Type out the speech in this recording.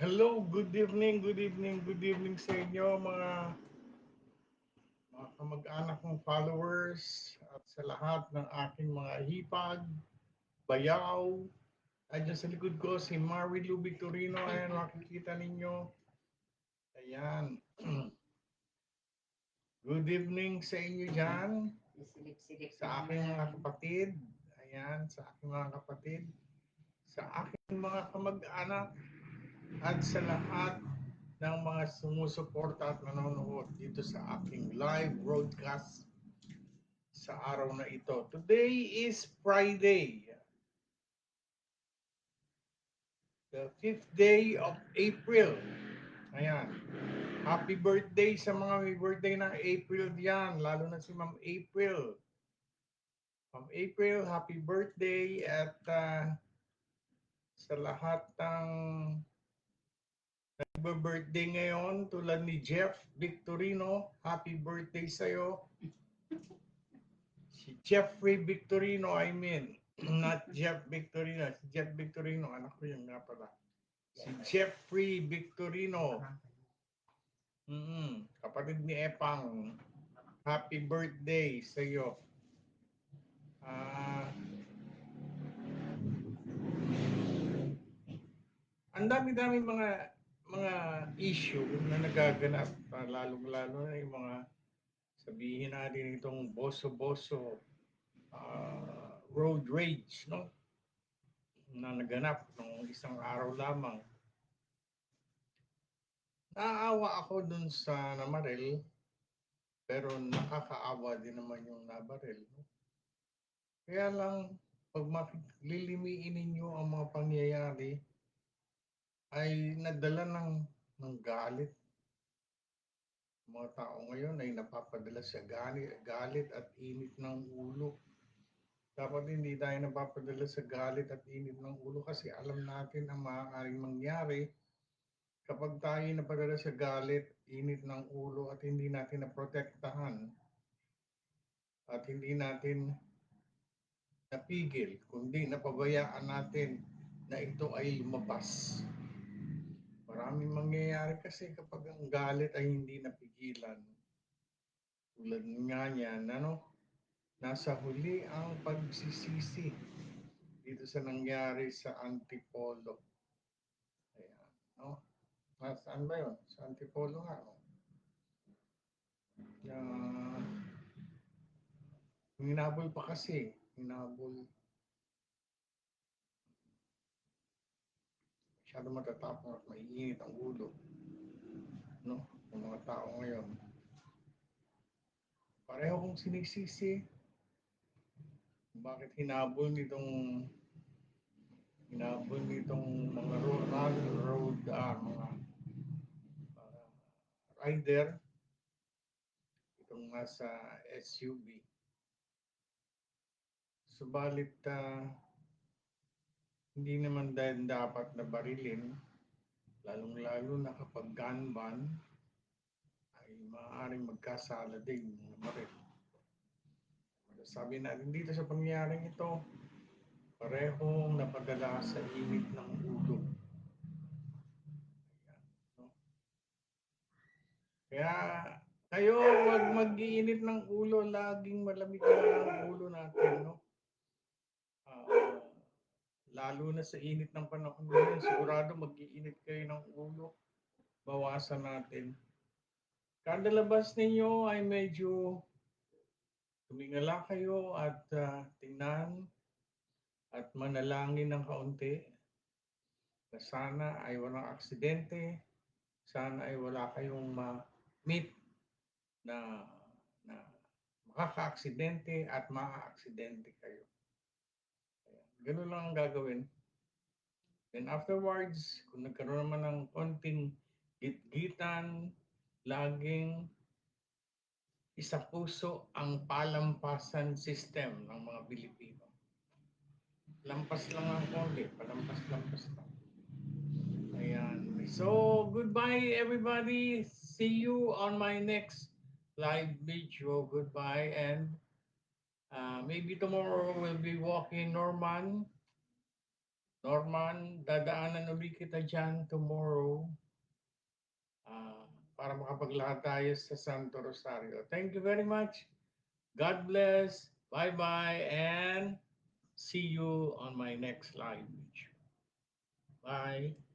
Hello, good evening, good evening, good evening sa inyo mga kamag-anak kong followers at sa lahat ng aking mga hipag, bayaw. Andiyan sa likod ko si Marilu Victorino. Ayan, makikita ninyo. Ayan. Good evening sa inyo dyan. Sa aking mga kapatid. Ayan, sa aking mga kapatid. Sa aking mga kamag-anak at sa lahat ng mga sumusuporta at nanonood dito sa aking live broadcast sa araw na ito. Today is Friday, the 5th day of April. Ayan. Happy birthday sa mga may birthday ng April diyan, lalo na si Ma'am April. Ma'am April, happy birthday at sa lahat ng nagbe-birthday ngayon tulad ni Jeff Victorino, happy birthday sa'yo. Si Jeffrey Victorino, I mean, not Jeff Victorino. Si Jeff Victorino, anak ko yun nga pala. Si Jeffrey Victorino, kapatid ni Epang, happy birthday sa iyo. Ang dami-dami mga issue na nagaganap, lalong-lalo na yung mga sabihin natin itong boso-boso road rage, no? Na naganap nung isang araw lamang. Naaawa ako dun sa namaril, pero nakakaawa din naman yung nabaril. No? Kaya lang, pag lilimiin ninyo ang mga pangyayari, ay nadala ng galit. Mga tao ngayon ay napapadala sa galit at init ng ulo. Dapat hindi tayo napapadala sa galit at init ng ulo kasi alam natin ang maaaring mangyari kapag tayo napadala sa galit, init ng ulo at hindi natin naprotektahan at hindi natin napigil, kundi napabayaan natin na ito ay lumabas. Maraming mangyayari kasi kapag ang galit ay hindi napigilan. Tulad nga niyan, nasa huli ang pagsisisi dito sa nangyari sa Antipolo. Ayan, no? Saan ba yun? Sa Antipolo nga, no? Hinabol pa kasi. Hinabol. Masyado matatapang at maiinit ang ulo. No? Ng mga tao ngayon. Pareho kong sinisisi. Bakit hinabol nitong mga mga rider itong nasa SUV. Subalit hindi naman dahil dapat na barilin, lalong-lalo na kapag gun ban, ay maaaring magkasala din ng baril. Sabi natin dito sa pangyayaring ito, parehong napadala sa init ng ulo. Ayan, no? Kaya kayo, wag mag-iinit ng ulo, laging malamig lang ang ulo natin, no? Lalo na sa init ng panahon ngayon, sigurado mag-iinit kayo ng ulo. Bawasan natin. Kada labas ninyo ay medyo tumingala kayo at tingnan at manalangin ng kaunti na sana ay walang aksidente, sana ay wala kayong ma-meet na, na makaka-aksidente at maa-aksidente kayo. Ganun lang ang gagawin. Then afterwards, kung nagkaroon naman ng konting gitgitan, laging isa puso ang palampasan system ng mga Pilipino. Lampas lang ang konti, palampas-lampas lang. Ayan. So, goodbye everybody. See you on my next live video. Goodbye and maybe tomorrow we'll be walking Norman Norman, dadaanan uli kita dyan tomorrow para makapaglakad tayo sa Santo Rosario. Thank you very much. God bless. Bye-bye and see you on my next live video. Bye.